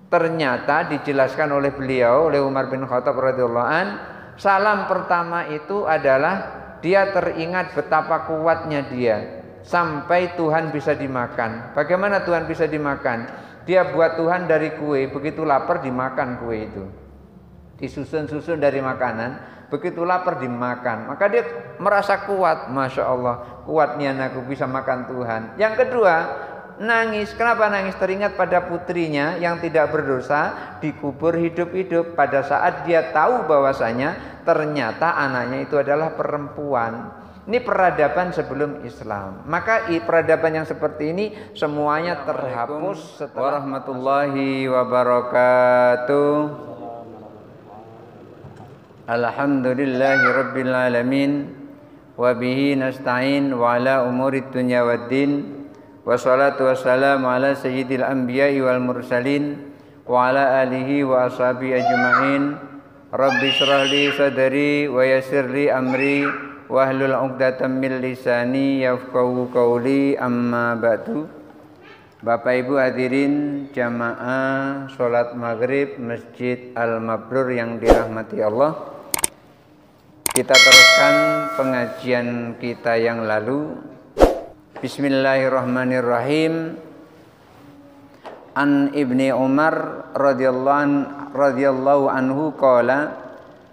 ternyata dijelaskan oleh beliau, oleh Umar bin Khattab radhiyallahu an, salam pertama itu adalah dia teringat betapa kuatnya dia sampai Tuhan bisa dimakan. Bagaimana Tuhan bisa dimakan? Dia buat Tuhan dari kue, begitu lapar dimakan kue itu. Disusun-susun dari makanan, begitu lapar dimakan. Maka dia merasa kuat, Masya Allah, kuatnya aku bisa makan Tuhan. Yang kedua, nangis. Kenapa nangis? Teringat pada putrinya yang tidak berdosa dikubur hidup-hidup pada saat dia tahu bahwasanya ternyata anaknya itu adalah perempuan. Ini peradaban sebelum Islam. Maka peradaban yang seperti ini semuanya terhapus setelah warahmatullahi wabarakatuh. Alhamdulillahi rabbil alamin wa bihi nasta'in wa ala umurid dunya waddin. Wassalatu wassalamu ala sayyidil anbiya'i wal mursalin wa ala alihi wa ashabihi ajma'in. Rabbi shrah li sadri wa yassir li amri wahlul 'uqdatam min lisani yafqahu qawli, amma ba'du. Bapak Ibu hadirin jamaah salat maghrib Masjid Al-Mabrur yang dirahmati Allah. Kita teruskan pengajian kita yang lalu. Bismillahirrahmanirrahim. An Ibni Umar radhiyallahu anhu qala,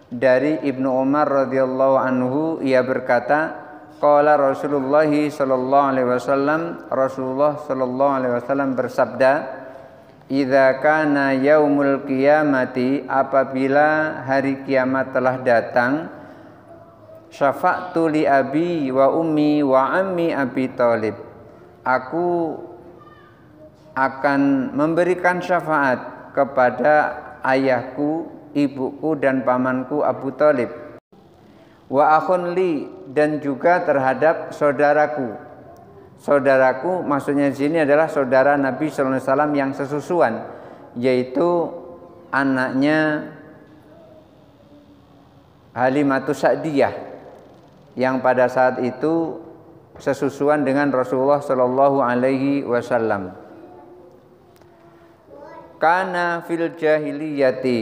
dari Ibnu Umar radhiyallahu anhu ia berkata, qala Rasulullah sallallahu alaihi wasallam, Rasulullah sallallahu alaihi wasallam bersabda, idza kana yaumul qiyamati, apabila hari kiamat telah datang, syafa'tu li abi wa ummi wa ammi Abi Thalib, aku akan memberikan syafaat kepada ayahku, ibuku dan pamanku Abu Thalib, wa akhun li, dan juga terhadap saudaraku. Saudaraku maksudnya di sini adalah saudara Nabi sallallahu alaihi wasallam yang sesusuan, yaitu anaknya Halimatus Sa'diyah yang pada saat itu sesusuan dengan Rasulullah sallallahu alaihi wasallam. Kana fil jahiliyati,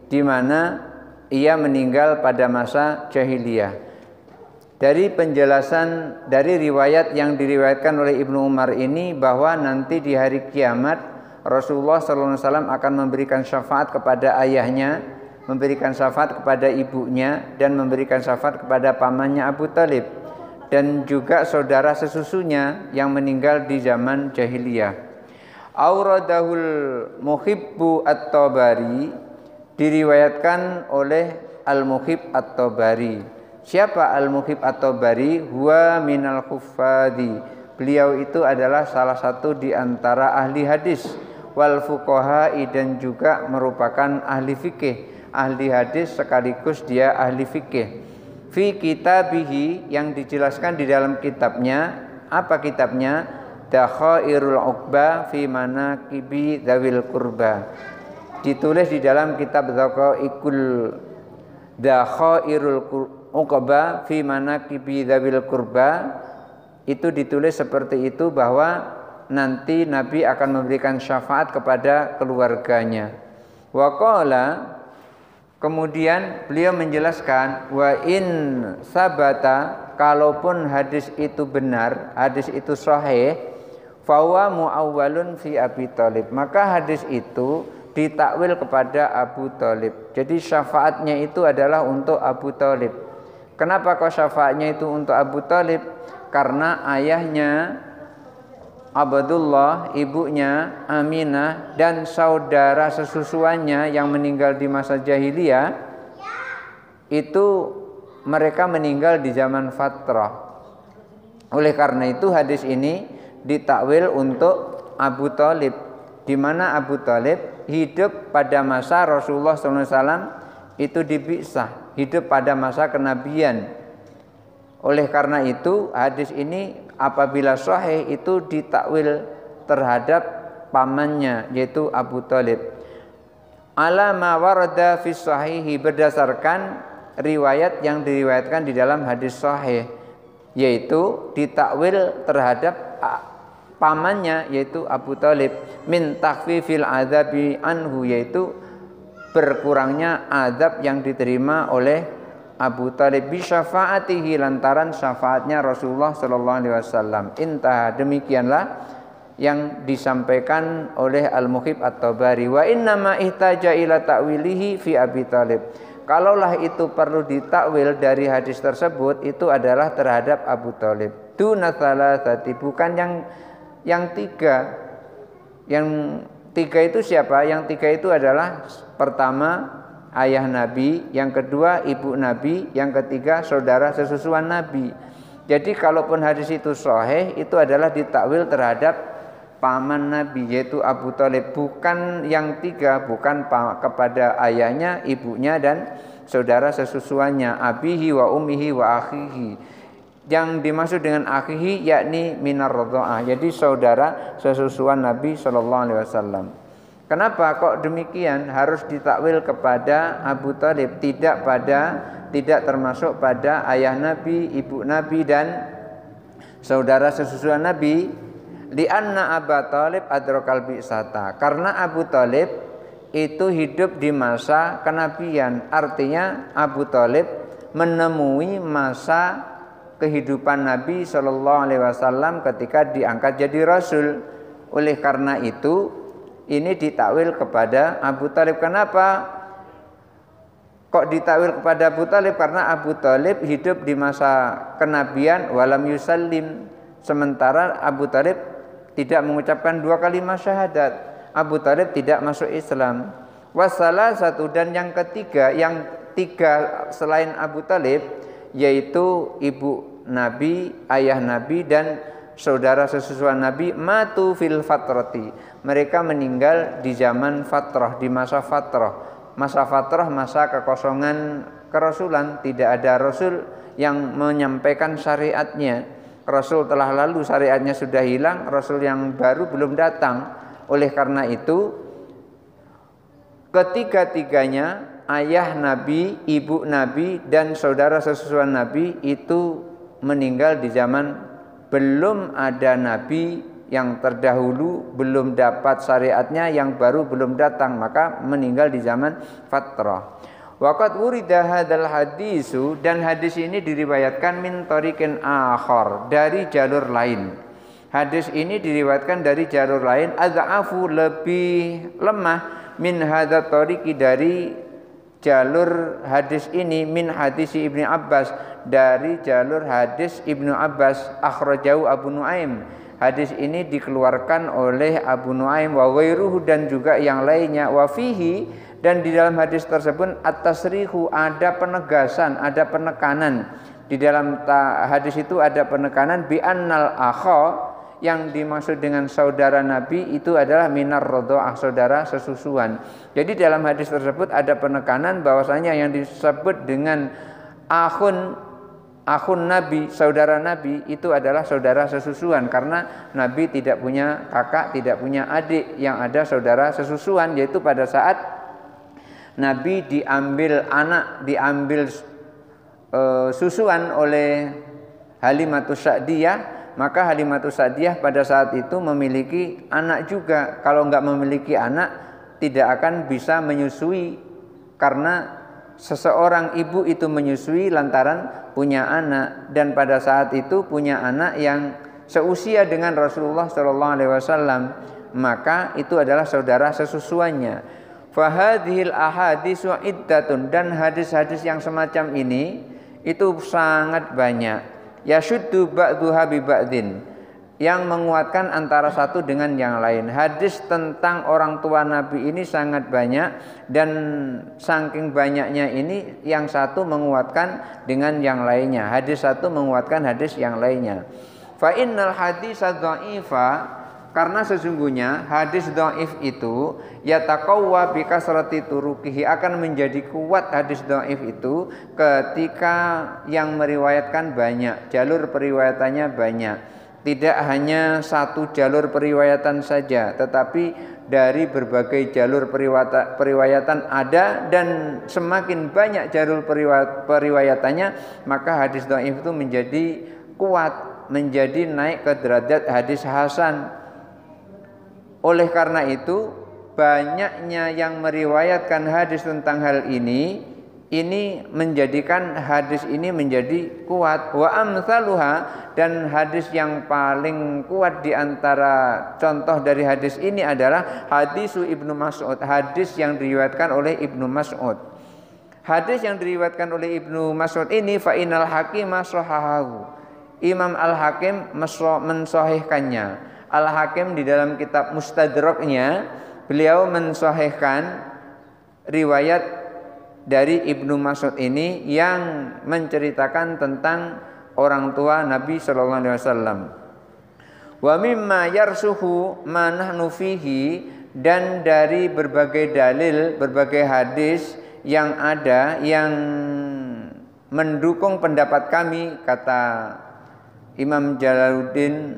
di mana ia meninggal pada masa jahiliyah. Dari penjelasan dari riwayat yang diriwayatkan oleh Ibnu Umar ini, bahwa nanti di hari kiamat Rasulullah sallallahu alaihi wasallam akan memberikan syafaat kepada ayahnya, memberikan syafaat kepada ibunya, dan memberikan syafaat kepada pamannya Abu Thalib, dan juga saudara sesusunya yang meninggal di zaman jahiliyah. Auradahul Muhibbu At-Tabari, diriwayatkan oleh Al-Muhib At-Tabari. Siapa Al-Muhib At-Tabari? Huwa minal khuffadi, beliau itu adalah salah satu di antara ahli hadis, wal fuqaha'i, dan juga merupakan ahli fikih. Ahli hadis sekaligus dia ahli fikih. Fi kitabihi, yang dijelaskan di dalam kitabnya. Apa kitabnya? Dakhairul Uqba fi manaqibi dzawil qurba, ditulis di dalam kitab Dakhairul Uqba fi manaqibi dzawil qurba. Itu ditulis seperti itu, bahwa nanti Nabi akan memberikan syafaat kepada keluarganya. Wa qala, kemudian beliau menjelaskan, wa in sabata, kalaupun hadis itu benar, hadis itu sahih, fawa muawwalun fi Abi Thalib, maka hadis itu ditakwil kepada Abu Thalib. Jadi syafaatnya itu adalah untuk Abu Thalib. Kenapa kok syafaatnya itu untuk Abu Thalib? Karena ayahnya Abdullah, ibunya Aminah, dan saudara sesusuannya yang meninggal di masa jahiliyah itu mereka meninggal di zaman fatrah. Oleh karena itu hadis ini ditakwil untuk Abu Thalib, di mana Abu Thalib hidup pada masa Rasulullah SAW itu dipisah, hidup pada masa kenabian. Oleh karena itu hadis ini apabila sahih itu ditakwil terhadap pamannya, yaitu Abu Thalib. Ala ma warada fi sahihi, berdasarkan riwayat yang diriwayatkan di dalam hadis sahih, yaitu ditakwil terhadap pamannya yaitu Abu Thalib, min takhfifil adzabi anhu, yaitu berkurangnya azab yang diterima oleh Abu Thalib bi syafaatihi, lantaran syafaatnya Rasulullah sallallahu alaihi wasallam. Intah, demikianlah yang disampaikan oleh Al-Muhib At-Tabari. Wa inna ma ihtaja ila ta'wilihi fi Abi Thalib. Kalaulah itu perlu ditakwil dari hadis tersebut, itu adalah terhadap Abu Thalib. Duna thalathati, bukan yang tiga. Yang tiga itu siapa? Yang tiga itu adalah pertama ayah Nabi, yang kedua ibu Nabi, yang ketiga saudara sesusuan Nabi. Jadi kalaupun hadis itu sahih, itu adalah ditakwil terhadap paman Nabi yaitu Abu Thalib, bukan yang tiga, bukan kepada ayahnya, ibunya dan saudara sesusuannya, abihi wa ummihi wa akhihi. Yang dimaksud dengan akhihi yakni minar radha'ah, jadi saudara sesusuan Nabi sallallahu alaihi wasallam. Kenapa kok demikian harus ditakwil kepada Abu Thalib, tidak termasuk pada ayah Nabi, ibu Nabi dan saudara sesusuan Nabi? Lianna Abu Thalib adrakal bi'sata, karena Abu Thalib itu hidup di masa kenabian. Artinya Abu Thalib menemui masa kehidupan Nabi sallallahu alaihi wasallam ketika diangkat jadi rasul. Oleh karena itu ini ditakwil kepada Abu Thalib. Kenapa kok ditakwil kepada Abu Thalib? Karena Abu Thalib hidup di masa kenabian walam yusallim, sementara Abu Thalib tidak mengucapkan dua kalimat syahadat. Abu Thalib tidak masuk Islam. Wasalah satu, dan yang ketiga, yang tiga selain Abu Thalib, yaitu ibu Nabi, ayah Nabi dan saudara sesusuan Nabi, matu fil fatrati, mereka meninggal di zaman fatrah, di masa fatrah. Masa fatrah, masa kekosongan kerasulan, tidak ada rasul yang menyampaikan syariatnya. Rasul telah lalu, syariatnya sudah hilang, Rasul yang baru belum datang. Oleh karena itu ketiga-tiganya, ayah Nabi, ibu Nabi dan saudara sesusuan Nabi itu meninggal di zaman belum ada Nabi yang terdahulu, belum dapat syariatnya, yang baru belum datang, maka meninggal di zaman fatrah. Waqad wurida hadzal hadisu, dan hadis ini diriwayatkan min tariqin akhar, dari jalur lain. Hadis ini diriwayatkan dari jalur lain, adza'afu, lebih lemah, min hadzal tariqi, dari jalur hadis ini, min hadis Ibnu Abbas, dari jalur hadis Ibnu Abbas, akhrajahu Abu Nuaim. Hadis ini dikeluarkan oleh Abu Nuaim wa ghairuhu, dan juga yang lainnya. Wa fihi, dan di dalam hadis tersebut at-tasrihu, ada penegasan, ada penekanan. Di dalam hadis itu ada penekanan bi annal akha, yang dimaksud dengan saudara Nabi itu adalah minar radha'ah, saudara sesusuan. Jadi dalam hadis tersebut ada penekanan bahwasanya yang disebut dengan akhun Nabi, saudara Nabi, itu adalah saudara sesusuan, karena Nabi tidak punya kakak, tidak punya adik, yang ada saudara sesusuan, yaitu pada saat Nabi diambil susuan oleh Halimatus Sa'diyah, maka Halimatus Sa'diyah pada saat itu memiliki anak juga. Kalau enggak memiliki anak, tidak akan bisa menyusui, karena seseorang ibu itu menyusui lantaran punya anak, dan pada saat itu punya anak yang seusia dengan Rasulullah SAW, maka itu adalah saudara sesusuannya. Fahadhil ahadisu iddatun, dan hadis-hadis yang semacam ini itu sangat banyak. Yashuddu ba'duha bi ba'din, yang menguatkan antara satu dengan yang lain. Hadis tentang orang tua Nabi ini sangat banyak, dan saking banyaknya ini yang satu menguatkan dengan yang lainnya. Hadis satu menguatkan hadis yang lainnya. Fa innal hadisa dha'ifa, karena sesungguhnya hadis dhaif itu yataqawwa bi kasrati turuqihi, akan menjadi kuat hadis dhaif itu ketika yang meriwayatkan banyak, jalur periwayatannya banyak. Tidak hanya satu jalur periwayatan saja, tetapi dari berbagai jalur periwayatan ada, dan semakin banyak jalur periwayatannya, maka hadis dhaif itu menjadi kuat. menjadi naik ke derajat hadis hasan. Oleh karena itu, banyaknya yang meriwayatkan hadis tentang hal ini menjadikan hadis ini menjadi kuat. Wa amsaluha, dan hadis yang paling kuat di antara contoh dari hadis ini adalah hadisu Ibnu Mas'ud, hadis yang diriwayatkan oleh Ibnu Mas'ud. Hadis yang diriwayatkan oleh Ibnu Mas'ud ini fa inal hakim sahahahu. Imam Al-Hakim mensahihkannya. Al-Hakim di dalam kitab Mustadraknya beliau mensahihkan riwayat dari Ibnu Mas'ud ini yang menceritakan tentang orang tua Nabi sallallahu alaihi wasallam. Wa mimma yarsuhu ma nahnu fihi, dan dari berbagai dalil, berbagai hadis yang ada yang mendukung pendapat kami, kata Imam Jalaluddin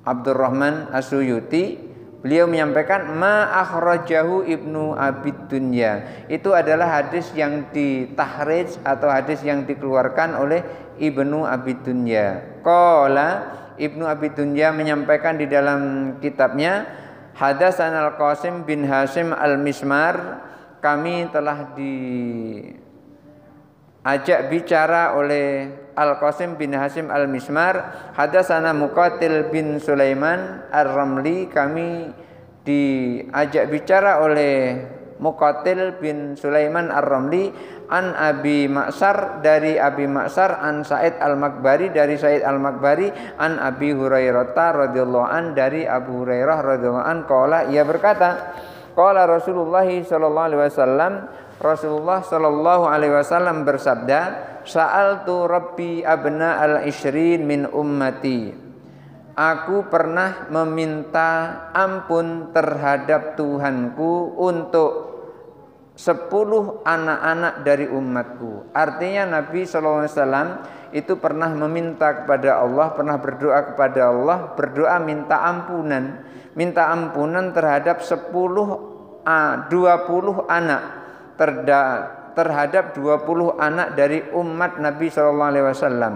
Abdurrahman As-Suyuti, beliau menyampaikan ma akhrajahu Ibnu Abi Dunya. Itu adalah hadis yang ditahrijh atau hadis yang dikeluarkan oleh Ibnu Abi Dunya. Qala, Ibnu Abi Dunya menyampaikan di dalam kitabnya, Hadatsana Al-Qasim bin Hasyim Al-Mismar, kami telah diajak bicara oleh Al-Qasim bin Hasyim Al-Mismar. Hadatsana Muqatil bin Sulaiman Ar-Ramli, kami diajak bicara oleh Muqatil bin Sulaiman Ar-Ramli an Abi Ma'sar, dari Abi Ma'sar, an Sa'id Al-Makbari, dari Sa'id Al-Makbari, an Abi Hurairah radhiyallahu an, dari Abu Hurairah radhiyallahu an, qala, ia berkata, qala Rasulullah sallallahu alaihi wasallam, Rasulullah sallallahu alaihi wasallam bersabda, sa'altu rabbi abna al-ishrin min ummati. Aku pernah meminta ampun terhadap Tuhanku untuk 10 anak-anak dari umatku. Artinya Nabi sallallahu alaihi wasallam itu pernah meminta kepada Allah, pernah berdoa kepada Allah, berdoa minta ampunan terhadap 20 anak, terhadap 20 anak dari umat Nabi sallallahu alaihi wasallam.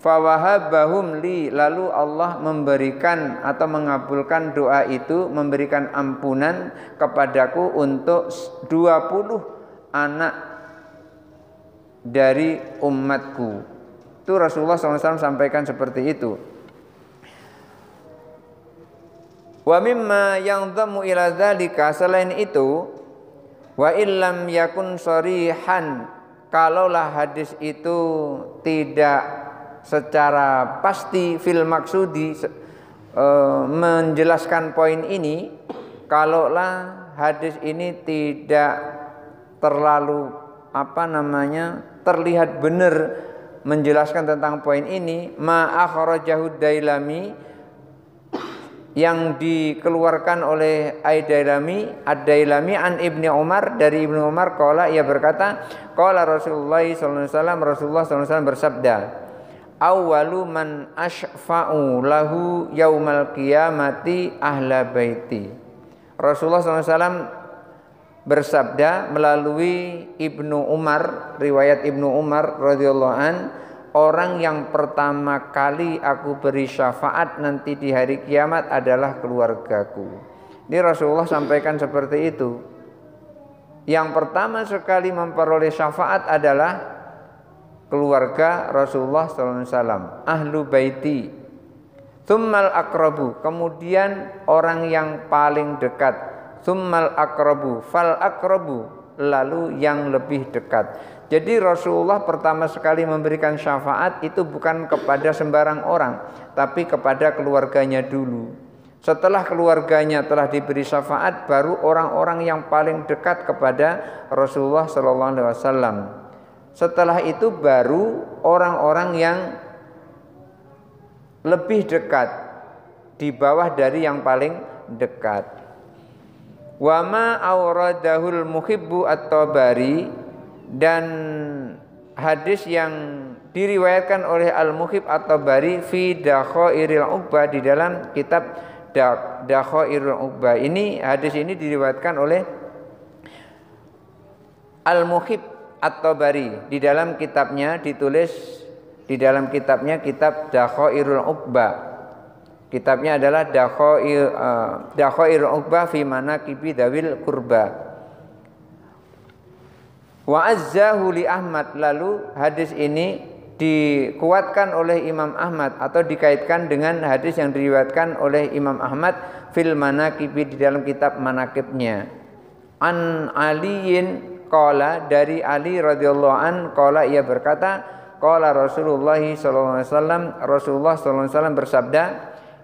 Fawahabahum li, lalu Allah memberikan atau mengabulkan doa itu, memberikan ampunan kepadaku untuk 20 anak dari umatku. Itu Rasulullah SAW sampaikan seperti itu. Wa mimma yang dhammu ila dzalika, selain itu, wa illam yakun sharihan, kalaulah hadis itu tidak secara pasti fil maksudi menjelaskan poin ini, kalaulah hadis ini tidak terlalu terlihat benar menjelaskan tentang poin ini, ma akhrajahu Dailami, yang dikeluarkan oleh Ad-Dailami an Ibni Umar, dari Ibnu Umar, qala, ia berkata, qala Rasulullah sallallahu alaihi wasallam, Rasulullah sallallahu alaihi wasallam bersabda, awwalu man asyfa'u lahu yaumal qiyamati ahla baiti. Rasulullah sallallahu alaihi wasallam bersabda melalui Ibnu Umar, riwayat Ibnu Umar radhiyallahu an, orang yang pertama kali aku beri syafaat nanti di hari kiamat adalah keluargaku. Ini Rasulullah sampaikan seperti itu. Yang pertama sekali memperoleh syafaat adalah keluarga Rasulullah SAW, ahlu baiti. Tsummal aqrabu, kemudian orang yang paling dekat. Tsummal aqrabu, fal aqrabu, lalu yang lebih dekat. Jadi Rasulullah pertama sekali memberikan syafaat itu bukan kepada sembarang orang, tapi kepada keluarganya dulu. Setelah keluarganya telah diberi syafaat, baru orang-orang yang paling dekat kepada Rasulullah SAW. Setelah itu baru orang-orang yang lebih dekat, di bawah dari yang paling dekat. Wa ma auradahul muhibbu at-Tabari, dan hadis yang diriwayatkan oleh Al-Muhib At-Tabari fi Dakhairil Uqba, di dalam kitab Dakhairil Uqba. Ini hadis ini diriwayatkan oleh Al-Muhib At-Tabari, di dalam kitabnya ditulis di dalam kitabnya, kitab Dakhairul Uqba. Kitabnya adalah Dakhairul Uqba fi manaqibi dzawil qurba. Wa azzahu li Ahmad, lalu hadis ini dikuatkan oleh Imam Ahmad atau dikaitkan dengan hadis yang diriwayatkan oleh Imam Ahmad fil manaqibi, di dalam kitab manaqibnya. An Aliin qala, dari Ali radhiyallahu an qala, ia berkata, qala Rasulullah sallallahu alaihi wasallam, Rasulullah sallallahu alaihi wasallam bersabda,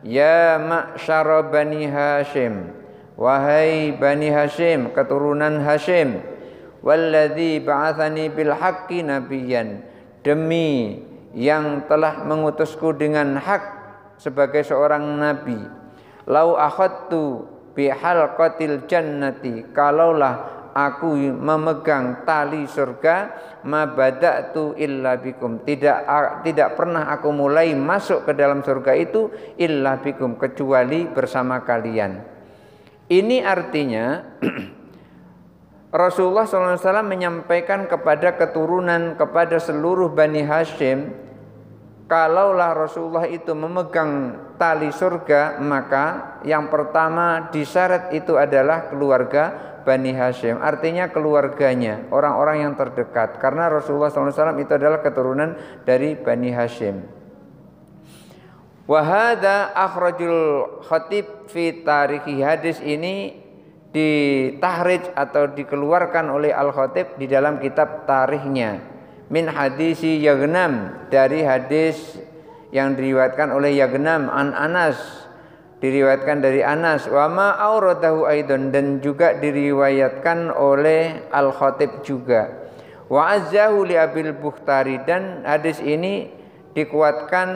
ya ma'syara bani Hashim, wahai bani Hashim, keturunan Hashim, walladzi ba'atsani bil haqqi nabiyyan, demi yang telah mengutusku dengan hak sebagai seorang nabi, lau akhadtu bi halqatil jannati, kalaulah aku memegang tali surga, ma bada'tu illa bikum, tidak pernah aku mulai masuk ke dalam surga itu illa bikum, kecuali bersama kalian. Ini artinya Rasulullah SAW menyampaikan kepada keturunan, kepada seluruh Bani Hashim, kalaulah Rasulullah itu memegang tali surga, maka yang pertama disyarat itu adalah keluarga Bani Hashim, artinya keluarganya, orang-orang yang terdekat, karena Rasulullah SAW itu adalah keturunan dari Bani Hashim. Wa hadza akhrajul Khatib fi tarikhi, hadis ini ditahrij atau dikeluarkan oleh Al-Khatib di dalam kitab tarikhnya, min hadisi Yaghnam, dari hadis yang diriwayatkan oleh Yaghnam an Anas, diriwayatkan dari Anas, wa ma auradahu aidan, dan juga diriwayatkan oleh Al-Khatib juga, wa azzahu li Abil Bukhtari, dan hadis ini dikuatkan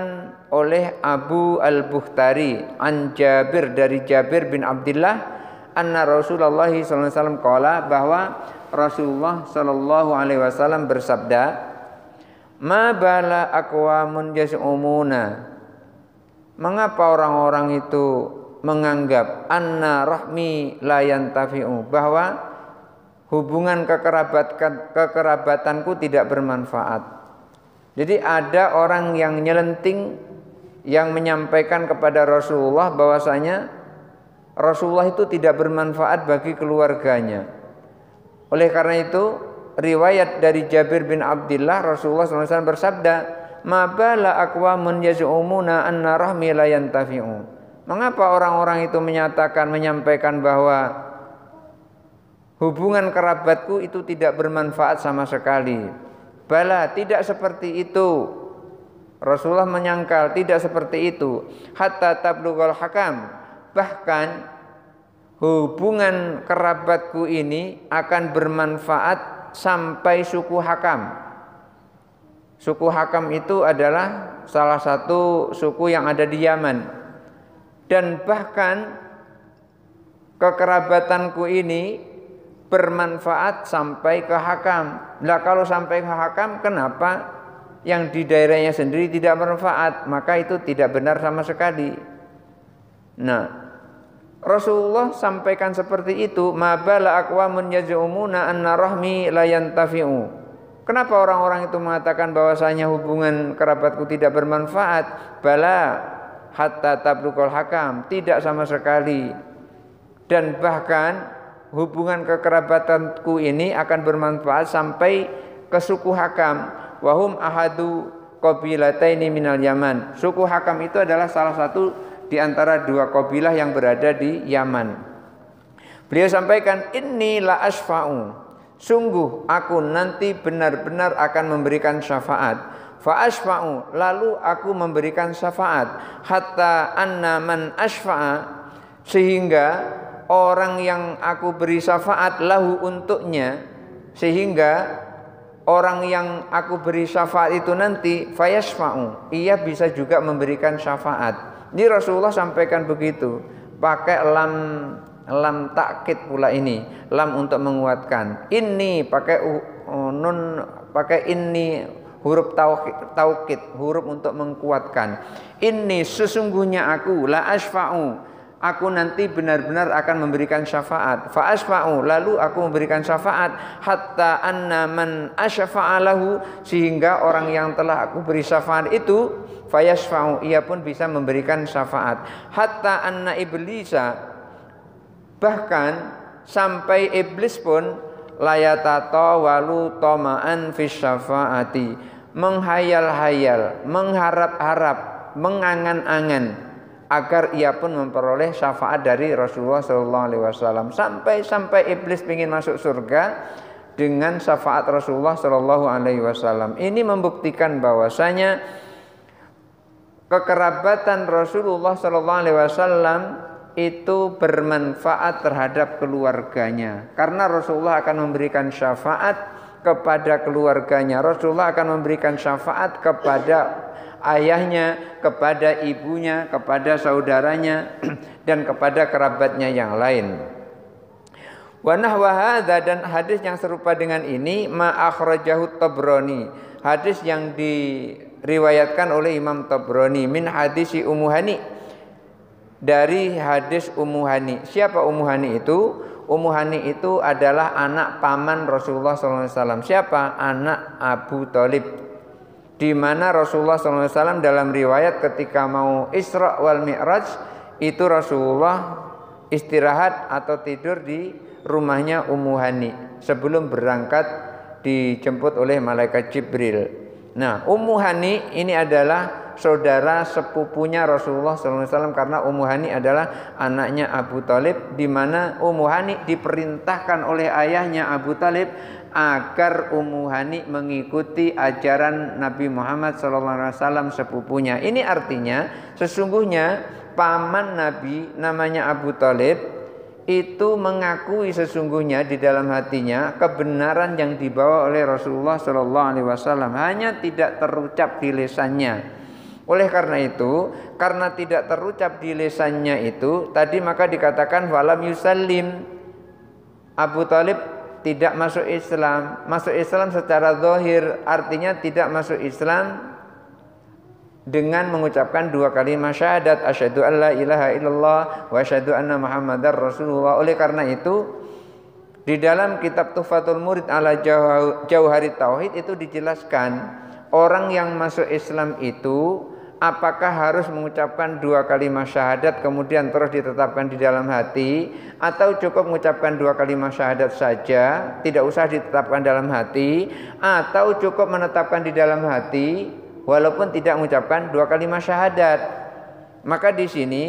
oleh Abu Al-Bukhtari an Jabir, dari Jabir bin Abdullah, anna Rasulullah sallallahu alaihi wasallam qala, bahwa Rasulullah sallallahu alaihi wasallam bersabda, ma bala aqwamun yas'umuna, mengapa orang-orang itu menganggap anna rahmi la yantafi'u, bahwa hubungan kekerabatanku tidak bermanfaat. Jadi ada orang yang nyelenting yang menyampaikan kepada Rasulullah bahwasanya Rasulullah itu tidak bermanfaat bagi keluarganya. Oleh karena itu, riwayat dari Jabir bin Abdullah, Rasulullah SAW bersabda, ma bala aqwamun yaz'umuna anna rahmi la yantafi'u, mengapa orang-orang itu menyampaikan bahwa hubungan kerabatku itu tidak bermanfaat sama sekali. Bala, tidak seperti itu. Rasulullah menyangkal tidak seperti itu. Hatta tablughal hakam, bahkan hubungan kerabatku ini akan bermanfaat sampai suku Hakam. Suku Hakam itu adalah salah satu suku yang ada di Yaman. Dan bahkan kekerabatanku ini bermanfaat sampai ke Hakam. Nah, kalau sampai ke Hakam, kenapa yang di daerahnya sendiri tidak bermanfaat? Maka itu tidak benar sama sekali. Nah, Rasulullah sampaikan seperti itu, ma bala aqwamun yaz'umuna anna rahmi la yantafi'u. Kenapa orang-orang itu mengatakan bahwasanya hubungan kerabatku tidak bermanfaat? Bala hatta tablughal hakam, tidak sama sekali. Dan bahkan hubungan kekerabatanku ini akan bermanfaat sampai ke suku Hakam. Wahum ahadu qabilataini minal Yaman. Suku Hakam itu adalah salah satu di antara dua kabilah yang berada di Yaman. Beliau sampaikan, inni la asfa'u, sungguh aku nanti benar-benar akan memberikan syafaat. Fa asfa'u, lalu aku memberikan syafaat. Hatta anna man asfa'a, sehingga orang yang aku beri syafaat lahu untuknya, sehingga orang yang aku beri syafaat itu nanti fayasfa'u, ia bisa juga memberikan syafaat. Ini Rasulullah sampaikan begitu, pakai lam takkid pula ini, lam untuk menguatkan. Ini pakai nun, pakai ini huruf taukid, huruf untuk menguatkan. Ini sesungguhnya aku la asfa'u, aku nanti benar-benar akan memberikan syafaat. Fa asfa'u, lalu aku memberikan syafaat hatta anna man asyfa'alahu, sehingga orang yang telah aku beri syafaat itu fayasfa'u, ia pun bisa memberikan syafaat. Hatta anna iblisa, bahkan sampai iblis pun layatata walu tama'an fis syafaati, menghayal-hayal, mengharap-harap, mengangan-angan agar ia pun memperoleh syafaat dari Rasulullah SAW. Sampai iblis ingin masuk surga dengan syafaat Rasulullah SAW. Ini membuktikan bahwasanya kekerabatan Rasulullah SAW itu bermanfaat terhadap keluarganya, karena Rasulullah akan memberikan syafaat kepada keluarganya. Rasulullah akan memberikan syafaat kepada ayahnya, kepada ibunya, kepada saudaranya, dan kepada kerabatnya yang lain. Wa nahwa hadza, dan hadis yang serupa dengan ini ma akhrajahu Tabrani, hadis yang diriwayatkan oleh Imam Tabrani min hadisi Ummu Hani, dari hadis Ummu Hani. Siapa Ummu Hani itu? Ummu Hani itu adalah anak paman Rasulullah SAW. Siapa? Anak Abu Thalib. Di mana Rasulullah SAW dalam riwayat ketika mau Isra wal Mi'raj itu Rasulullah istirahat atau tidur di rumahnya Ummu Hani sebelum berangkat dijemput oleh malaikat Jibril. Nah, Ummu Hani ini adalah saudara sepupunya Rasulullah SAW, karena Ummu Hani adalah anaknya Abu Thalib, di mana Ummu Hani diperintahkan oleh ayahnya Abu Thalib agar Ummu Hani mengikuti ajaran Nabi Muhammad SAW sepupunya. Ini artinya sesungguhnya paman Nabi namanya Abu Thalib itu mengakui sesungguhnya di dalam hatinya kebenaran yang dibawa oleh Rasulullah SAW, hanya tidak terucap di lisannya. Oleh karena itu, karena tidak terucap di lisannya itu tadi, maka dikatakan walam yusallim, Abu Thalib tidak masuk Islam. Masuk Islam secara zahir artinya tidak masuk Islam dengan mengucapkan dua kalimat syahadat, asyhadu an la ilaha illallah wa asyhadu anna muhammadar rasulullah. Oleh karena itu di dalam kitab Tuhfatul Murid ala Jauharit Tauhid itu dijelaskan orang yang masuk Islam itu apakah harus mengucapkan dua kalimat syahadat kemudian terus ditetapkan di dalam hati, atau cukup mengucapkan dua kalimat syahadat saja, tidak usah ditetapkan dalam hati, atau cukup menetapkan di dalam hati walaupun tidak mengucapkan dua kalimat syahadat. Maka di sini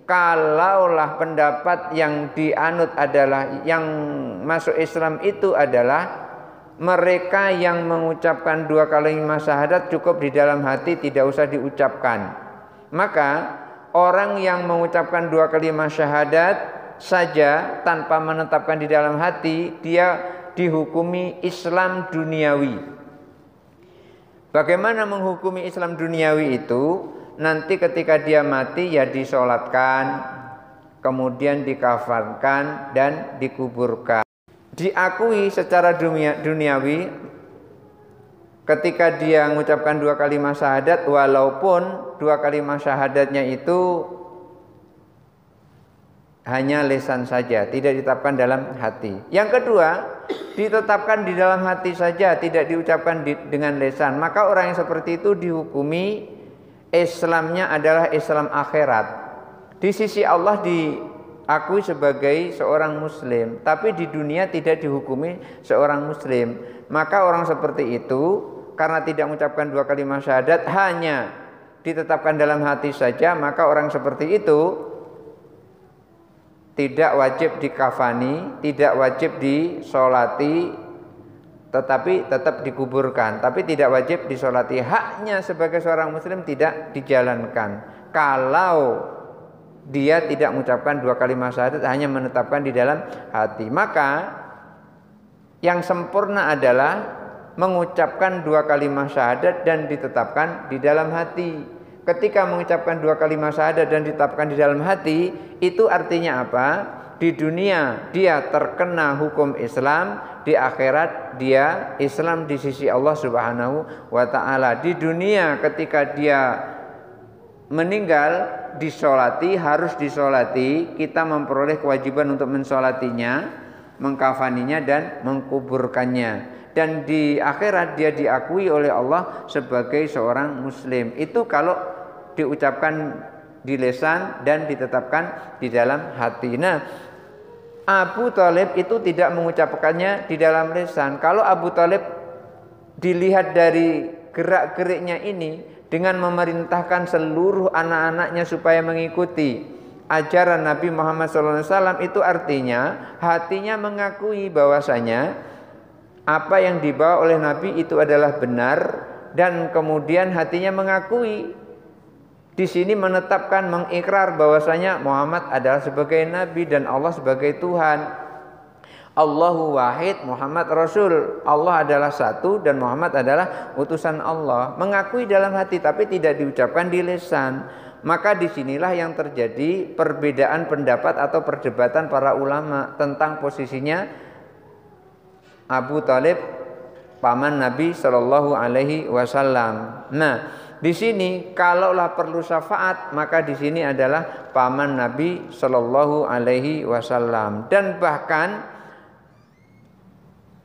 kalaulah pendapat yang dianut adalah yang masuk Islam itu adalah mereka yang mengucapkan dua kalimat syahadat cukup di dalam hati, tidak usah diucapkan, maka orang yang mengucapkan dua kalimat syahadat saja tanpa menetapkan di dalam hati, dia dihukumi Islam duniawi. Bagaimana menghukumi Islam duniawi itu? Nanti ketika dia mati ya disolatkan, kemudian dikafankan dan dikuburkan. Diakui secara duniawi ketika dia mengucapkan dua kalimat syahadat, walaupun dua kalimat syahadatnya itu hanya lisan saja, tidak ditetapkan dalam hati. Yang kedua, ditetapkan di dalam hati saja, tidak diucapkan dengan lisan. Maka orang yang seperti itu dihukumi Islamnya adalah Islam akhirat. Di sisi Allah diakui sebagai seorang muslim, tapi di dunia tidak dihukumi seorang muslim. Maka orang seperti itu karena tidak mengucapkan dua kalimat syahadat, hanya ditetapkan dalam hati saja, maka orang seperti itu tidak wajib dikafani, tidak wajib disolati, tetapi tetap dikuburkan, tapi tidak wajib disolati. Haknya sebagai seorang muslim tidak dijalankan kalau dia tidak mengucapkan dua kalimat syahadat, hanya menetapkan di dalam hati. Maka yang sempurna adalah mengucapkan dua kalimat syahadat dan ditetapkan di dalam hati. Ketika mengucapkan dua kalimat syahadat dan ditetapkan di dalam hati, itu artinya apa? Di dunia dia terkena hukum Islam, di akhirat dia Islam di sisi Allah Subhanahu wa taala. Di dunia ketika dia meninggal disolati, harus disolati, kita memperoleh kewajiban untuk mensolatinya, mengkafaninya dan mengkuburkannya. Dan di akhirat dia diakui oleh Allah sebagai seorang muslim. Itu kalau diucapkan di lisan dan ditetapkan di dalam hati. Nah, Abu Thalib itu tidak mengucapkannya di dalam lisan. Kalau Abu Thalib dilihat dari gerak-geriknya ini dengan memerintahkan seluruh anak-anaknya supaya mengikuti ajaran Nabi Muhammad SAW, itu artinya hatinya mengakui bahwasanya apa yang dibawa oleh Nabi itu adalah benar, dan kemudian hatinya mengakui, di sini menetapkan, mengikrar bahwasanya Muhammad adalah sebagai Nabi dan Allah sebagai Tuhan. Allahu wahid, Muhammad Rasul. Allah adalah satu dan Muhammad adalah utusan Allah. Mengakui dalam hati tapi tidak diucapkan di lisan. Maka disinilah yang terjadi perbedaan pendapat atau perdebatan para ulama tentang posisinya Abu Thalib, paman Nabi Shallallahu Alaihi Wasallam. Nah, di sini kalaulah perlu syafaat, maka di sini adalah paman Nabi Shallallahu Alaihi Wasallam. Dan bahkan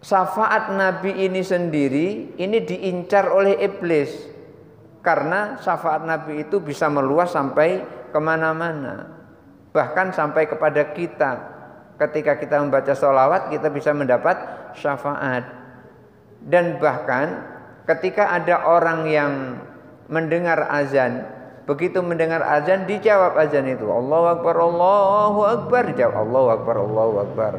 syafaat Nabi ini sendiri ini diincar oleh iblis, karena syafaat Nabi itu bisa meluas sampai kemana-mana, bahkan sampai kepada kita. Ketika kita membaca sholawat, kita bisa mendapat syafaat. Dan bahkan ketika ada orang yang mendengar azan, begitu mendengar azan dijawab azan itu, Allahu Akbar, Allahu Akbar, dijawab Allahu Akbar, Allahu Akbar.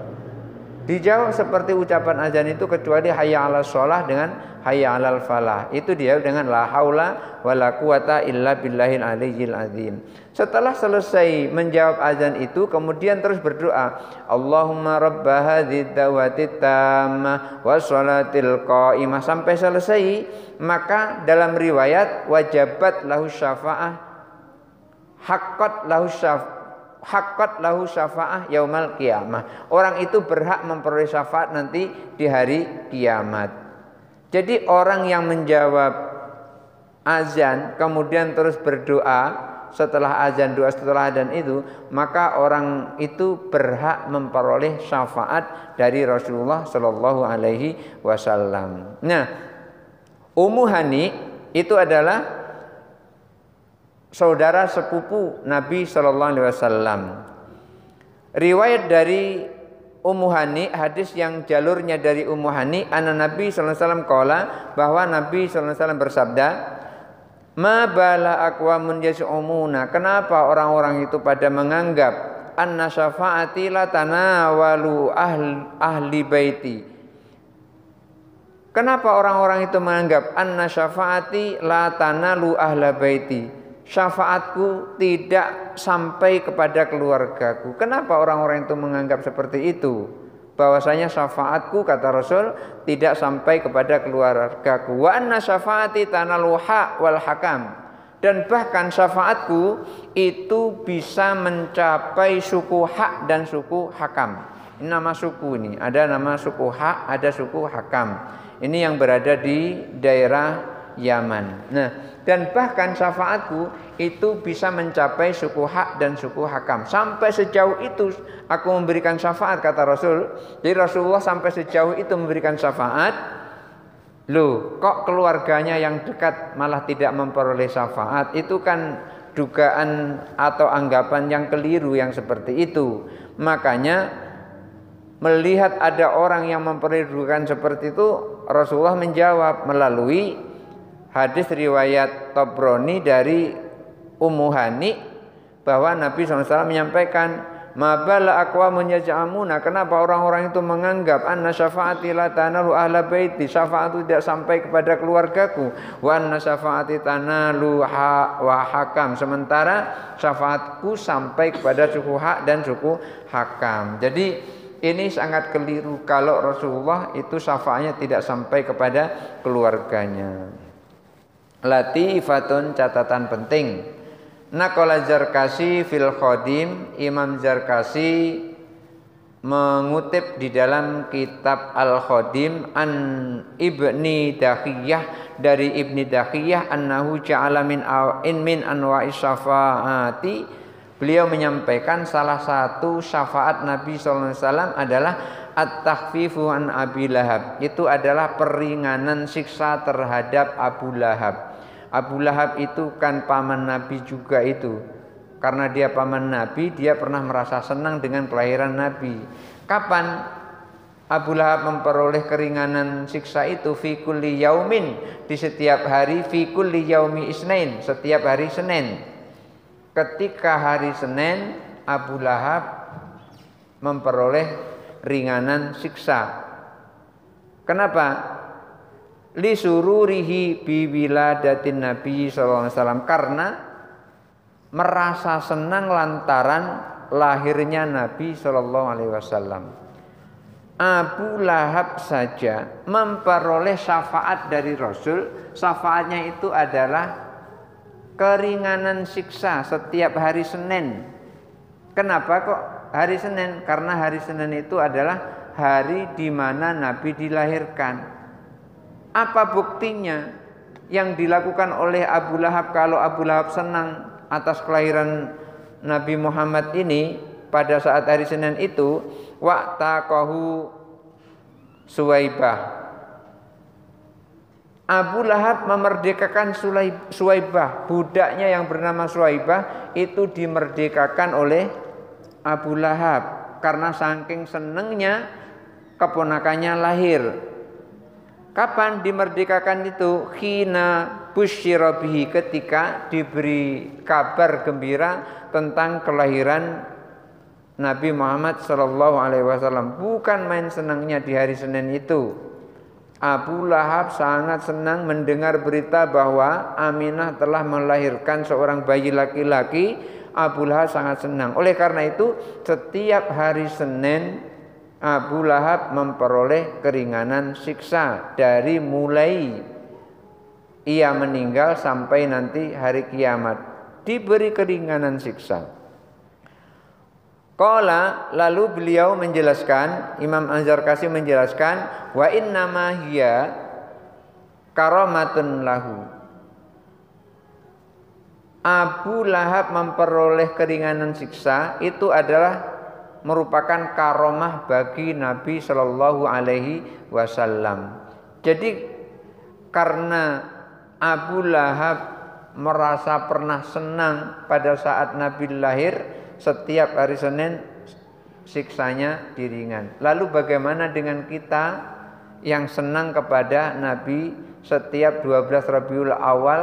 Dijawab seperti ucapan azan itu, kecuali hayya 'alas shalah dengan hayya 'alal falah. Itu dia dengan la haula wala quwata illa billahil aliyyil azim. Setelah selesai menjawab azan itu, kemudian terus berdoa, Allahumma rabba hadzal da'wati tammah was shalatil qa'imah, sampai selesai. Maka dalam riwayat wajabat lahu syafa'ah, haqqat lahu syafa'ah yaumal qiyamah. Orang itu berhak memperoleh syafaat nanti di hari kiamat. Jadi orang yang menjawab azan kemudian terus berdoa setelah azan, doa setelah azan itu, maka orang itu berhak memperoleh syafaat dari Rasulullah Shallallahu Alaihi Wasallam. Nah, Ummu Hani itu adalah saudara sepupu Nabi Shallallahu Alaihi Wasallam. Riwayat dari Ummu Hani, hadis yang jalurnya dari Ummu Hani, anna Nabi Shallallahu Alaihi Wasallam qala, bahwa Nabi Shallallahu Alaihi Wasallam bersabda, ma bala aqwamun yas'umuna, kenapa orang-orang itu pada menganggap anna syafaati la tanawalu ahli baiti. Kenapa orang-orang itu menganggap anna syafaati la tanalu ahla baiti, syafaatku tidak sampai kepada keluargaku. Kenapa orang-orang itu menganggap seperti itu? Bahwasanya syafaatku, kata Rasul, tidak sampai kepada keluargaku. Wa anna syafaati tanalu haq wal hakam, dan bahkan syafaatku itu bisa mencapai suku hak dan suku hakam. Ini nama suku ini, ada nama suku hak, ada suku hakam. Ini yang berada di daerah Yaman. Nah, dan bahkan syafaatku itu bisa mencapai suku hak dan suku hakam. Sampai sejauh itu aku memberikan syafaat, kata Rasul. Jadi Rasulullah sampai sejauh itu memberikan syafaat. Loh, kok keluarganya yang dekat malah tidak memperoleh syafaat? Itu kan dugaan atau anggapan yang keliru yang seperti itu. Makanya melihat ada orang yang memperoleh dugaan seperti itu, Rasulullah menjawab melalui hadis riwayat Tabrani dari Ummu Hani, bahwa Nabi SAW menyampaikan, mabala aqwamun yaj'amuna, kenapa orang-orang itu menganggap anna syafaati la tanalu ahla baiti, syafaat itu tidak sampai kepada keluargaku, wa anna syafaati tanalu wa hakam, sementara syafaatku sampai kepada suku hak dan suku hakam. Jadi ini sangat keliru kalau Rasulullah itu syafaatnya tidak sampai kepada keluarganya. Latifatun, catatan penting. Naqala Zarkasi fil Qadim, Imam Zarkasi mengutip di dalam kitab Al-Khadim an Ibni Dakhiyah, dari Ibni Dakhiyah annahu ja'ala min anwa'is syafaati, beliau menyampaikan salah satu syafaat Nabi sallallahu alaihi wasallam adalah at-takhfifu an Abi Lahab, itu adalah peringanan siksa terhadap Abu Lahab. Abu Lahab itu kan paman Nabi juga itu. Karena dia paman Nabi, dia pernah merasa senang dengan kelahiran Nabi. Kapan Abu Lahab memperoleh keringanan siksa itu? Fi kulli yaumin, di setiap hari. Fi kulli yaumi isnain, setiap hari Senin. Ketika hari Senin, Abu Lahab memperoleh ringanan siksa. Kenapa? Li sururihi bi wiladatin Nabi sallallahu alaihi wasallam, karena merasa senang lantaran lahirnya Nabi sallallahu alaihi wasallam. Abu Lahab saja memperoleh syafaat dari Rasul. Syafaatnya itu adalah keringanan siksa setiap hari Senin. Kenapa kok hari Senin? Karena hari Senin itu adalah hari di mana Nabi dilahirkan. Apa buktinya yang dilakukan oleh Abu Lahab kalau Abu Lahab senang atas kelahiran Nabi Muhammad ini pada saat hari Senin itu? Wa'taqahu Suwaibah. Abu Lahab memerdekakan Suwaibah, budaknya yang bernama Suwaibah itu dimerdekakan oleh Abu Lahab karena saking senengnya keponakannya lahir. Kapan dimerdekakan itu? Khina busyira bihi, ketika diberi kabar gembira tentang kelahiran Nabi Muhammad sallallahu alaihi wasallam. Bukan main senangnya di hari Senin itu. Abu Lahab sangat senang mendengar berita bahwa Aminah telah melahirkan seorang bayi laki-laki. Abu Lahab sangat senang. Oleh karena itu, setiap hari Senin Abu Lahab memperoleh keringanan siksa dari mulai ia meninggal sampai nanti hari kiamat, diberi keringanan siksa. Qala, lalu beliau menjelaskan, Imam Az-Zarkashi menjelaskan, wa innama hiya karamatun lahu. Abu Lahab memperoleh keringanan siksa itu adalah merupakan karomah bagi Nabi Shallallahu Alaihi Wasallam. Jadi karena Abu Lahab merasa pernah senang pada saat Nabi lahir, setiap hari Senin siksanya diringan. Lalu bagaimana dengan kita yang senang kepada Nabi? Setiap 12 Rabiul Awal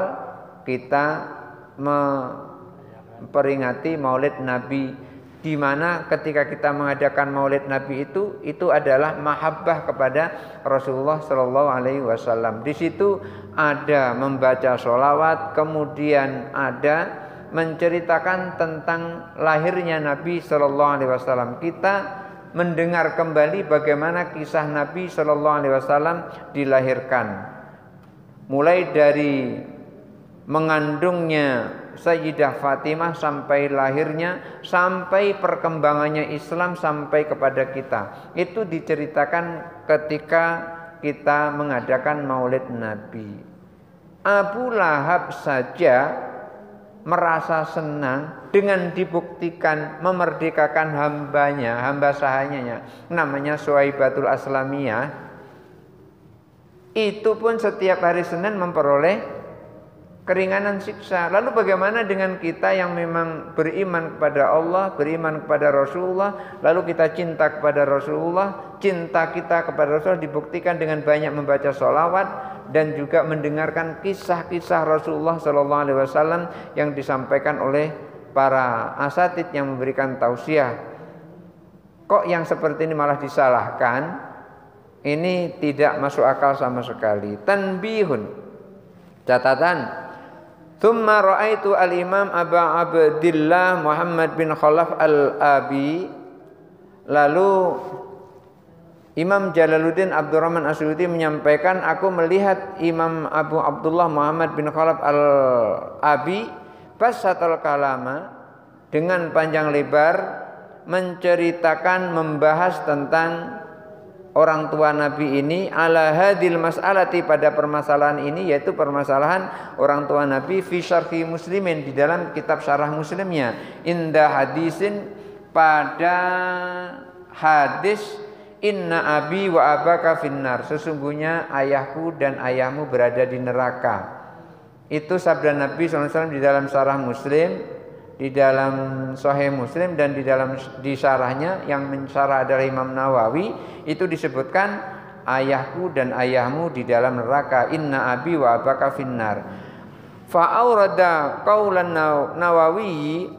kita memperingati Maulid Nabi, di mana ketika kita mengadakan Maulid Nabi itu adalah mahabbah kepada Rasulullah Shallallahu Alaihi Wasallam. Di situ ada membaca sholawat, kemudian ada menceritakan tentang lahirnya Nabi Shallallahu Alaihi Wasallam. Kita mendengar kembali bagaimana kisah Nabi Shallallahu Alaihi Wasallam dilahirkan, mulai dari mengandungnya Sayyidah Fatimah sampai lahirnya, sampai perkembangannya Islam sampai kepada kita. Itu diceritakan ketika kita mengadakan Maulid Nabi. Abu Lahab saja merasa senang dengan dibuktikan memerdekakan hambanya, hamba sahanya, namanya Suwaibatul Aslamiyah. Itu pun setiap hari Senin memperoleh keringanan siksa. Lalu bagaimana dengan kita yang memang beriman kepada Allah, beriman kepada Rasulullah, lalu kita cinta kepada Rasulullah? Cinta kita kepada Rasulullah dibuktikan dengan banyak membaca sholawat dan juga mendengarkan kisah-kisah Rasulullah Sallallahu Alaihi Wasallam yang disampaikan oleh para asatid yang memberikan tausiah. Kok yang seperti ini malah disalahkan? Ini tidak masuk akal sama sekali. Tanbihun, catatan. Tsumma ra'aitu al-Imam Aba Abdillah Muhammad bin Khalaf al-Abi. Lalu Imam Jalaluddin Abdurrahman Asyuti menyampaikan, aku melihat Imam Abu Abdullah Muhammad bin Khalaf al-Abi basatul kalama, dengan panjang lebar menceritakan, membahas tentang orang tua Nabi ini ala hadil mas'alati, pada permasalahan ini, yaitu permasalahan orang tua Nabi fi syarhi muslimin, di dalam kitab syarah muslimnya, inda hadisin, pada hadis inna abi wa abaka finnar, sesungguhnya ayahku dan ayahmu berada di neraka. Itu sabda Nabi SAW di dalam syarah Muslim, di dalam Sahih Muslim, dan di syarahnya yang mensyarah adalah Imam Nawawi, itu disebutkan ayahku dan ayahmu di dalam neraka, inna abi wa abaka finnar. Fa'aurada qaulan Nawawi,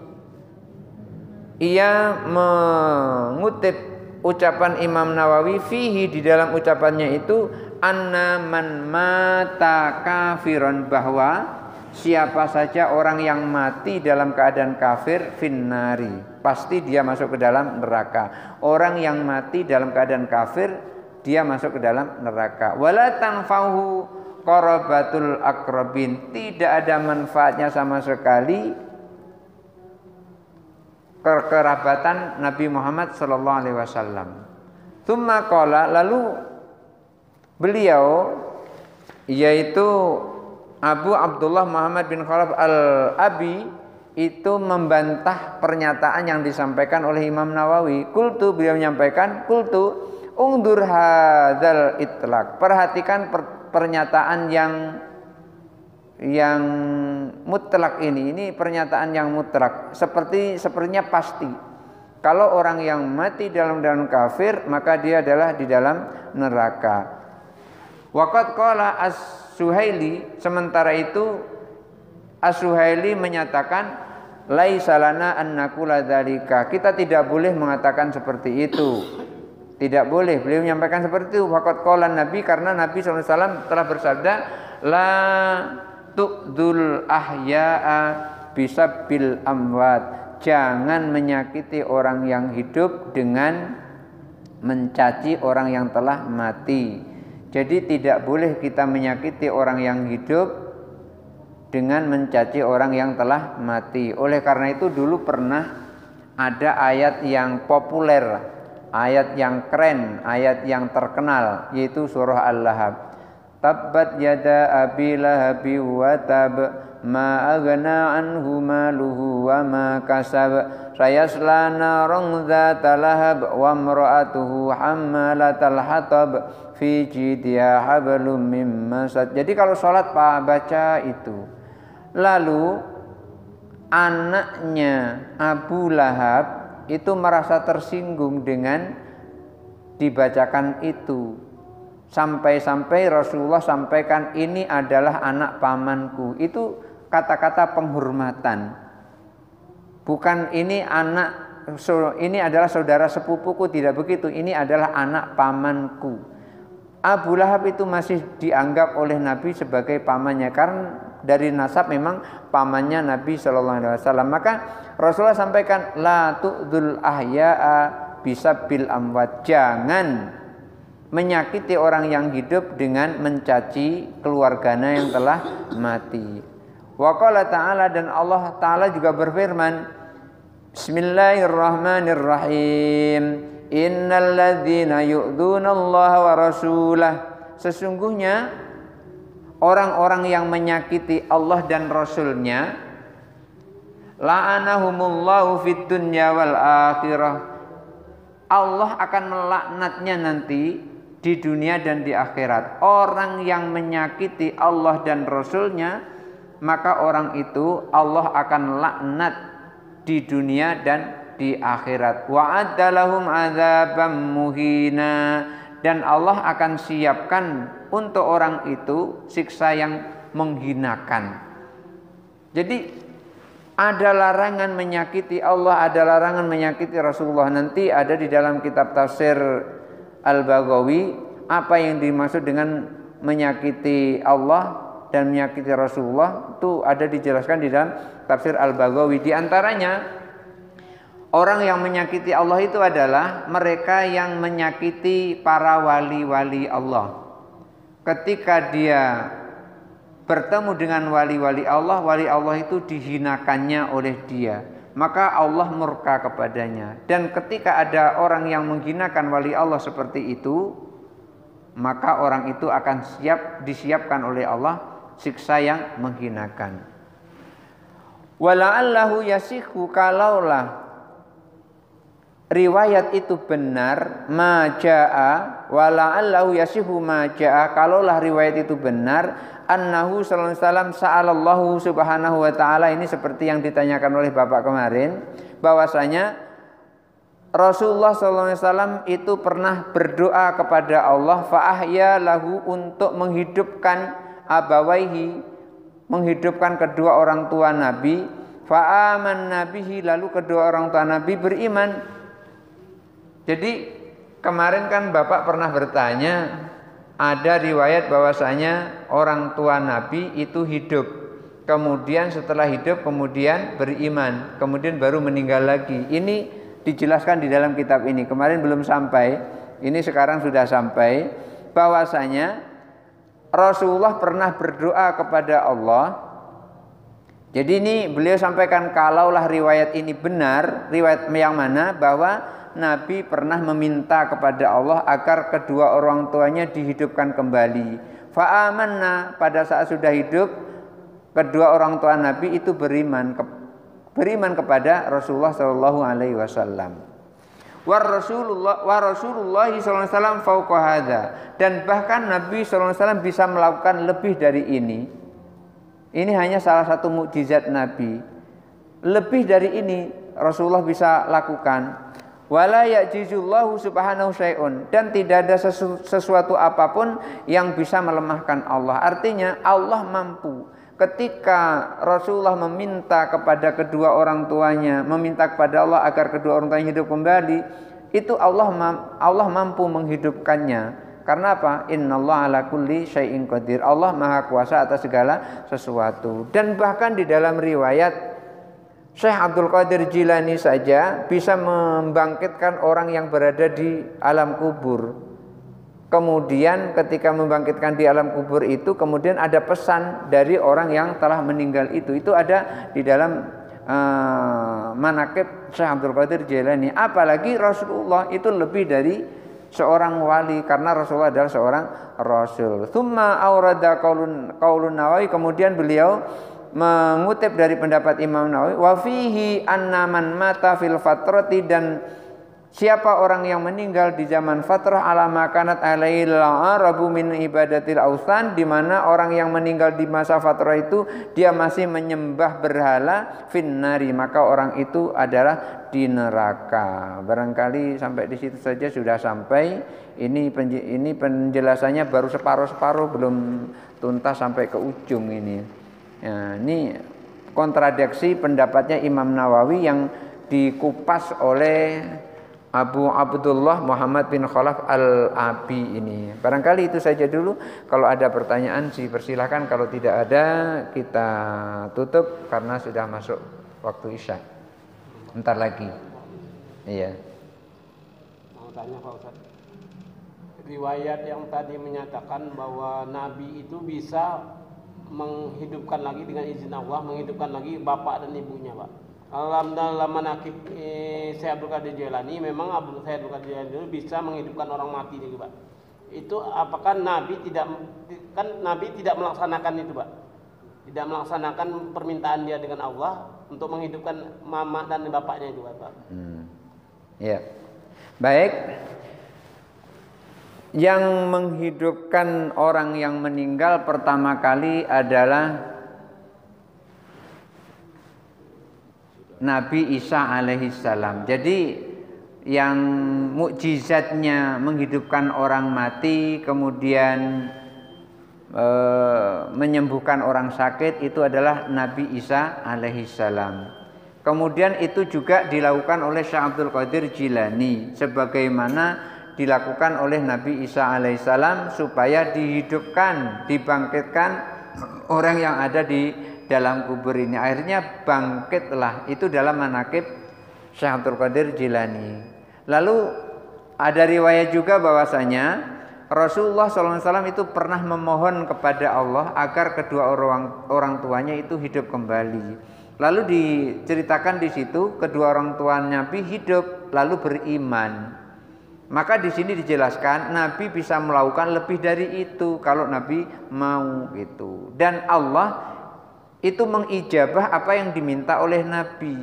ia mengutip ucapan Imam Nawawi fihi, di dalam ucapannya itu, anna man mata kafiran, bahwa siapa saja orang yang mati dalam keadaan kafir, finnari, pasti dia masuk ke dalam neraka. Orang yang mati dalam keadaan kafir, dia masuk ke dalam neraka. Wala tanfa'uhu qarabatul aqrabin, tidak ada manfaatnya sama sekali kekerabatan Nabi Muhammad sallallahu alaihi wasallam. Tsumma qala, lalu beliau, yaitu Abu Abdullah Muhammad bin Khalaf al-Abi, itu membantah pernyataan yang disampaikan oleh Imam Nawawi. Qultu, beliau menyampaikan, qultu ungdur hadzal itlaq, perhatikan pernyataan yang mutlak ini pernyataan yang mutlak, sepertinya pasti. Kalau orang yang mati dalam kafir, maka dia adalah di dalam neraka. Waqad qala As-Suhaili, sementara itu As-Suhaili menyatakan, laisa lana an naqula dzalika, kita tidak boleh mengatakan seperti itu. Tidak boleh beliau menyampaikan seperti itu. Waqad qala Nabi, karena Nabi SAW telah bersabda, la tu'dul ahya'a bisabbil amwat, jangan menyakiti orang yang hidup dengan mencaci orang yang telah mati. Jadi tidak boleh kita menyakiti orang yang hidup dengan mencaci orang yang telah mati. Oleh karena itu dulu pernah ada ayat yang populer, ayat yang keren, ayat yang terkenal, yaitu surah Al-Lahab. Tabbat yada abi lahabi wa tab, ma aghna anhu maluhu wa ma kasab, sayasla naran dzata lahab, wa imra'atuhu hammalatal hatab, fi jidha hablum mim masad. Jadi kalau sholat Pak baca itu. Lalu anaknya Abu Lahab itu merasa tersinggung dengan dibacakan itu. Sampai-sampai Rasulullah sampaikan, ini adalah anak pamanku. Itu kata-kata penghormatan. Bukan ini adalah saudara sepupuku, tidak begitu. Ini adalah anak pamanku. Abu Lahab itu masih dianggap oleh Nabi sebagai pamannya, karena dari nasab memang pamannya Nabi Shallallahu Alaihi Wasallam. Maka Rasulullah sampaikan, la tu'dul ahya'a bisabbil amwat, jangan menyakiti orang yang hidup dengan mencaci keluarganya yang telah mati. Wa qala ta'ala, dan Allah Ta'ala juga berfirman, Bismillahirrahmanirrahim, innal ladzina yu'dzunallaha wa rasulah, sesungguhnya orang-orang yang menyakiti Allah dan Rasulnya, la'anahumullahu fid dunya wal akhirah, Allah akan melaknatnya nanti di dunia dan di akhirat. Orang yang menyakiti Allah dan Rasulnya, maka orang itu Allah akan laknat di dunia dan di akhirat. Wa'adda lahum adzabam muhina, dan Allah akan siapkan untuk orang itu siksa yang menghinakan. Jadi ada larangan menyakiti Allah, ada larangan menyakiti Rasulullah. Nanti ada di dalam kitab tafsir Al-Baghawi apa yang dimaksud dengan menyakiti Allah dan menyakiti Rasulullah, itu ada dijelaskan di dalam tafsir Al-Baghawi. Di antaranya, orang yang menyakiti Allah itu adalah mereka yang menyakiti para wali-wali Allah. Ketika dia bertemu dengan wali-wali Allah itu dihinakannya oleh dia. maka Allah murka kepadanya. Dan ketika ada orang yang menghinakan wali Allah seperti itu, maka orang itu akan disiapkan oleh Allah siksa yang menghinakan. Wala'allahu yasihu, kalaulah riwayat itu benar, maja'a wala'allahu yasihu maja'a, kalaulah riwayat itu benar, annahu sallallahu alaihi wasallam sa'alallahu subhanahu wa ta'ala, ini seperti yang ditanyakan oleh Bapak kemarin, bahwasanya Rasulullah sallallahu alaihi wasallam itu pernah berdoa kepada Allah, fa'ahya lahu, untuk menghidupkan abawaihi, menghidupkan kedua orang tua Nabi, fa'aman nabihi, lalu kedua orang tua Nabi beriman. Jadi kemarin kan Bapak pernah bertanya, ada riwayat bahwasanya orang tua Nabi itu hidup, kemudian setelah hidup kemudian beriman, kemudian baru meninggal lagi. Ini dijelaskan di dalam kitab ini. Kemarin belum sampai, ini sekarang sudah sampai, bahwasanya Rasulullah pernah berdoa kepada Allah. Jadi ini beliau sampaikan, kalaulah riwayat ini benar, riwayat yang mana, bahwa Nabi pernah meminta kepada Allah agar kedua orang tuanya dihidupkan kembali. Fa'amanna, pada saat sudah hidup, kedua orang tua Nabi itu beriman kepada Rasulullah sallallahu alaihi wasallam. Wa Rasulullah sallallahu alaihi wasallam fauqa hadza, dan bahkan Nabi sallallahu alaihi wasallam bisa melakukan lebih dari ini. Ini hanya salah satu mukjizat Nabi. Lebih dari ini Rasulullah bisa lakukan. Wala ya'jizullahu subhanahu syai'un, dan tidak ada sesuatu apapun yang bisa melemahkan Allah. Artinya Allah mampu. Ketika Rasulullah meminta kepada kedua orang tuanya, meminta kepada Allah agar kedua orang tuanya hidup kembali, itu Allah mampu menghidupkannya. Karena apa? Innallaha ala kulli syai'in qadir. Allah Maha Kuasa atas segala sesuatu. Dan bahkan di dalam riwayat, Syekh Abdul Qadir Jilani saja bisa membangkitkan orang yang berada di alam kubur. Kemudian ketika membangkitkan di alam kubur itu, kemudian ada pesan dari orang yang telah meninggal itu. Itu ada di dalam manaqib Syekh Abdul Qadir Jilani. Apalagi Rasulullah itu lebih dari seorang wali, karena Rasulullah adalah seorang rasul. Tsumma aurada qaulun Nawawi, kemudian beliau mengutip dari pendapat Imam Nawawi, wa fihi anna man mata fil fatrati, dan siapa orang yang meninggal di zaman fatrah, ala makanat alaihil arabu min ibadatil ausan, di mana orang yang meninggal di masa fatrah itu dia masih menyembah berhala, finnari, maka orang itu adalah di neraka. Barangkali sampai di situ saja sudah sampai. Ini penjelasannya baru separuh-separuh, belum tuntas sampai ke ujung ini. Ya, ini kontradiksi pendapatnya Imam Nawawi yang dikupas oleh Abu Abdullah Muhammad bin Khalaf al-Abi ini. Barangkali itu saja dulu. Kalau ada pertanyaan dipersilakan, kalau tidak ada kita tutup karena sudah masuk waktu Isya. Bentar lagi. Iya. Mau tanya Pak Ustaz. Riwayat yang tadi menyatakan bahwa Nabi itu bisa menghidupkan lagi dengan izin Allah, menghidupkan lagi bapak dan ibunya, Pak. Dalam manaqib Syekh Abdul Qadir Jailani, memang Syekh Abdul Qadir Jailani itu bisa menghidupkan orang mati juga, Pak. Itu apakah Nabi tidak melaksanakan itu, Pak? Tidak melaksanakan permintaan dia dengan Allah untuk menghidupkan mama dan bapaknya juga, Pak. Ya. Baik. Yang menghidupkan orang yang meninggal pertama kali adalah Nabi Isa alaihissalam. Jadi yang mukjizatnya menghidupkan orang mati, kemudian menyembuhkan orang sakit, itu adalah Nabi Isa alaihissalam. Kemudian itu juga dilakukan oleh Syekh Abdul Qadir Jilani, sebagaimana dilakukan oleh Nabi Isa alaihissalam, supaya dihidupkan, dibangkitkan orang yang ada di dalam kubur ini. Akhirnya bangkitlah, itu dalam manaqib Syekh Abdul Qadir Jilani. Lalu ada riwayat juga bahwasanya Rasulullah SAW itu pernah memohon kepada Allah agar kedua orang tuanya itu hidup kembali. Lalu diceritakan di situ kedua orang tua Nabi hidup lalu beriman. Maka di sini dijelaskan Nabi bisa melakukan lebih dari itu kalau Nabi mau gitu. Dan Allah itu mengijabah apa yang diminta oleh Nabi.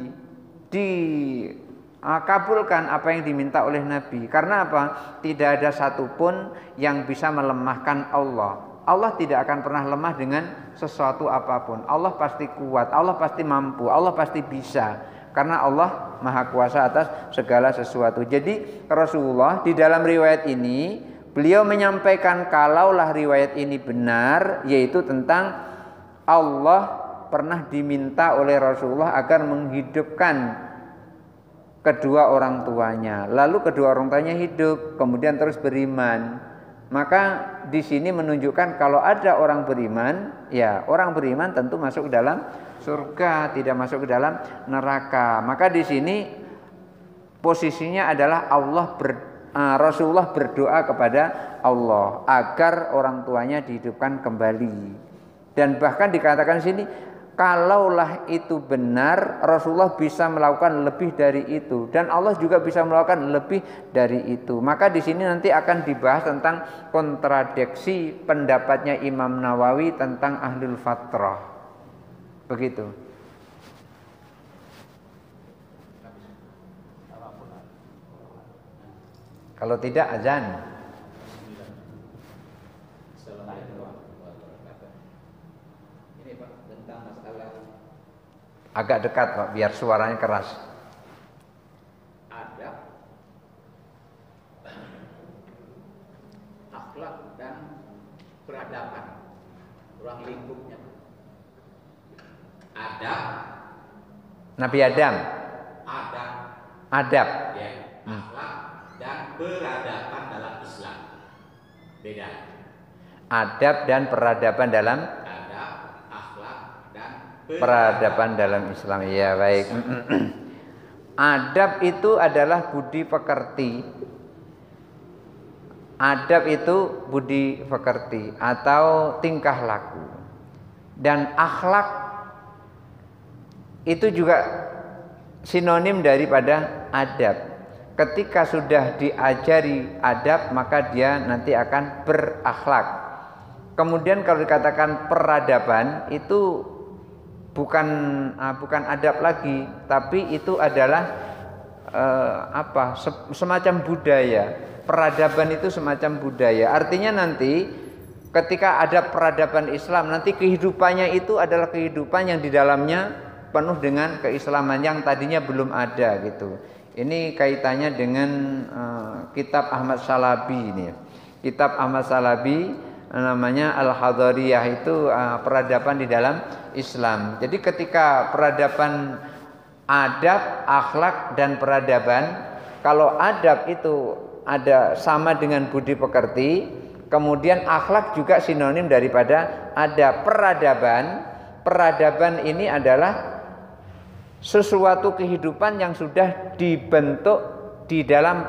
Dikabulkan apa yang diminta oleh Nabi. Karena apa? Tidak ada satupun yang bisa melemahkan Allah. Allah tidak akan pernah lemah dengan sesuatu apapun. Allah pasti kuat, Allah pasti mampu, Allah pasti bisa. Karena Allah Maha Kuasa atas segala sesuatu. Jadi Rasulullah di dalam riwayat ini beliau menyampaikan kalaulah riwayat ini benar, yaitu tentang Allah pernah diminta oleh Rasulullah agar menghidupkan kedua orang tuanya. Lalu kedua orang tuanya hidup, kemudian terus beriman. Maka di sini menunjukkan kalau ada orang beriman, ya orang beriman tentu masuk ke dalam surga, tidak masuk ke dalam neraka. Maka di sini posisinya adalah Rasulullah berdoa kepada Allah agar orang tuanya dihidupkan kembali. Dan bahkan dikatakan di sini kalaulah itu benar, Rasulullah bisa melakukan lebih dari itu dan Allah juga bisa melakukan lebih dari itu. Maka di sini nanti akan dibahas tentang kontradiksi pendapatnya Imam Nawawi tentang ahlul fatrah. Begitu. Kalau tidak azan. Agak dekat Pak, biar suaranya keras. Adab, akhlak dan peradaban, ruang lingkupnya. Adab, Nabi Adam. Adab. Ya, akhlak dan peradaban dalam Islam. Beda. Adab dan peradaban dalam peradaban dalam Islam. Ya baik. Adab itu adalah budi pekerti. Adab itu budi pekerti atau tingkah laku. Dan akhlak itu juga sinonim daripada adab. Ketika sudah diajari adab, maka dia nanti akan berakhlak. Kemudian kalau dikatakan peradaban itu bukan adab lagi, tapi itu adalah semacam budaya. Peradaban itu semacam budaya. Artinya nanti ketika ada peradaban Islam, nanti kehidupannya itu adalah kehidupan yang di dalamnya penuh dengan keislaman yang tadinya belum ada gitu. Ini kaitannya dengan kitab Ahmad Shalabi ini. Kitab Ahmad Shalabi namanya Al-Hadariyah, itu peradaban di dalam Islam. Jadi ketika peradaban adab, akhlak dan peradaban, kalau adab itu ada sama dengan budi pekerti, kemudian akhlak juga sinonim daripada adab. Peradaban ini adalah sesuatu kehidupan yang sudah dibentuk di dalam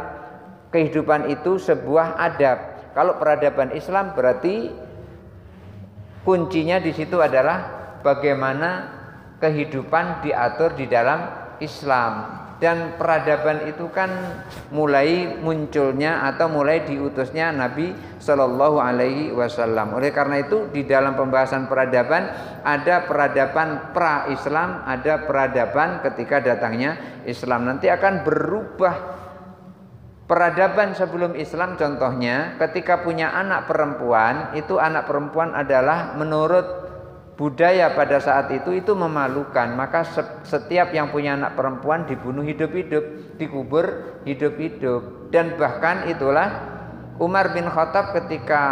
kehidupan itu sebuah adab. Kalau peradaban Islam berarti kuncinya di situ adalah bagaimana kehidupan diatur di dalam Islam. Dan peradaban itu kan mulai munculnya atau mulai diutusnya Nabi Shallallahu Alaihi Wasallam. Oleh karena itu di dalam pembahasan peradaban ada peradaban pra-Islam, ada peradaban ketika datangnya Islam. Nanti akan berubah. Peradaban sebelum Islam contohnya ketika punya anak perempuan, itu anak perempuan adalah menurut budaya pada saat itu memalukan. Maka setiap yang punya anak perempuan dibunuh hidup-hidup, dikubur hidup-hidup. Dan bahkan itulah Umar bin Khattab ketika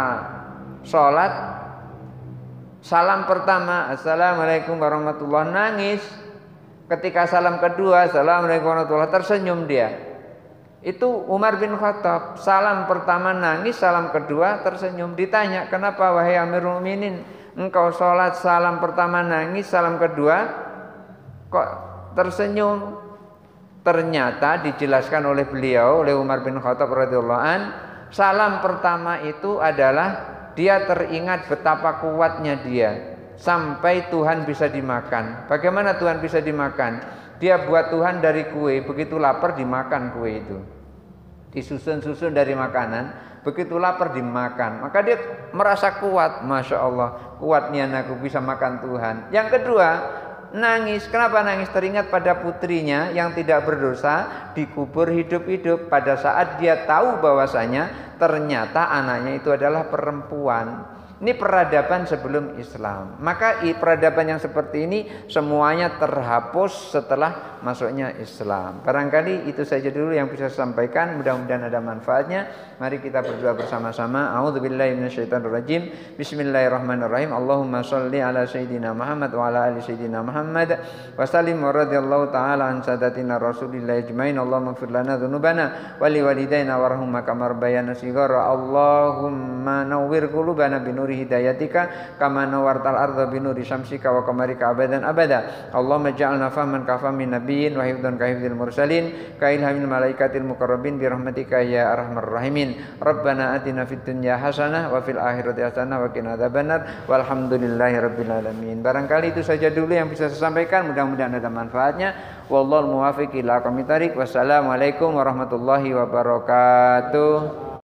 sholat, salam pertama Assalamualaikum warahmatullahi, nangis. Ketika salam kedua Assalamualaikum warahmatullahi, tersenyum dia. Itu Umar bin Khattab, salam pertama nangis, salam kedua tersenyum. Ditanya, kenapa wahai Amirul Mukminin, engkau sholat salam pertama nangis, salam kedua kok tersenyum? Ternyata dijelaskan oleh beliau, oleh Umar bin Khattab radhiyallahu an, salam pertama itu adalah dia teringat betapa kuatnya dia. sampai Tuhan bisa dimakan. Bagaimana Tuhan bisa dimakan? Dia buat Tuhan dari kue, begitu lapar dimakan kue itu. Disusun-susun dari makanan, begitu lapar dimakan. Maka dia merasa kuat, Masya Allah, kuatnya aku bisa makan Tuhan. Yang kedua, nangis. Kenapa nangis? Teringat pada putrinya yang tidak berdosa dikubur hidup-hidup pada saat dia tahu bahwasanya ternyata anaknya itu adalah perempuan. Ini peradaban sebelum Islam. Maka peradaban yang seperti ini semuanya terhapus setelah masuknya Islam. Barangkali itu saja dulu yang bisa saya sampaikan. Mudah-mudahan ada manfaatnya. Mari kita berdoa bersama-sama. A'udzubillahi minasyaitonirrajim. Bismillahirrahmanirrahim. Allahumma sholli ala sayyidina Muhammad wa ala ali sayyidina Muhammad wa sallim wa radhiyallahu ta'ala an sadatina Rasulillah ajmain. Allahumma ighfir lana dzunubana wa liwalidayna warhamhuma kama rabbayana shighara. Allahumma nawwir qulubana binuri hidayatika kama nawartal ardha binuri syamsika wa qamarika abadan abada. Allahumma ja'alna fahman ka fahmin nabiyyin wa hifdhan ka hifdzil mursalin ka ilhamil malaikatil muqarrabin bi rahmatika ya arhamar rahimin. Rabbana atina fid dunya hasanah wa fil akhirati hasanah wa qina adzabannar walhamdulillahi rabbil alamin. Barangkali itu saja dulu yang bisa saya sampaikan, mudah-mudahan ada manfaatnya. Wallahul muwaffiq ila aqwamit thariq. Wassalamualaikum warahmatullahi wabarakatuh.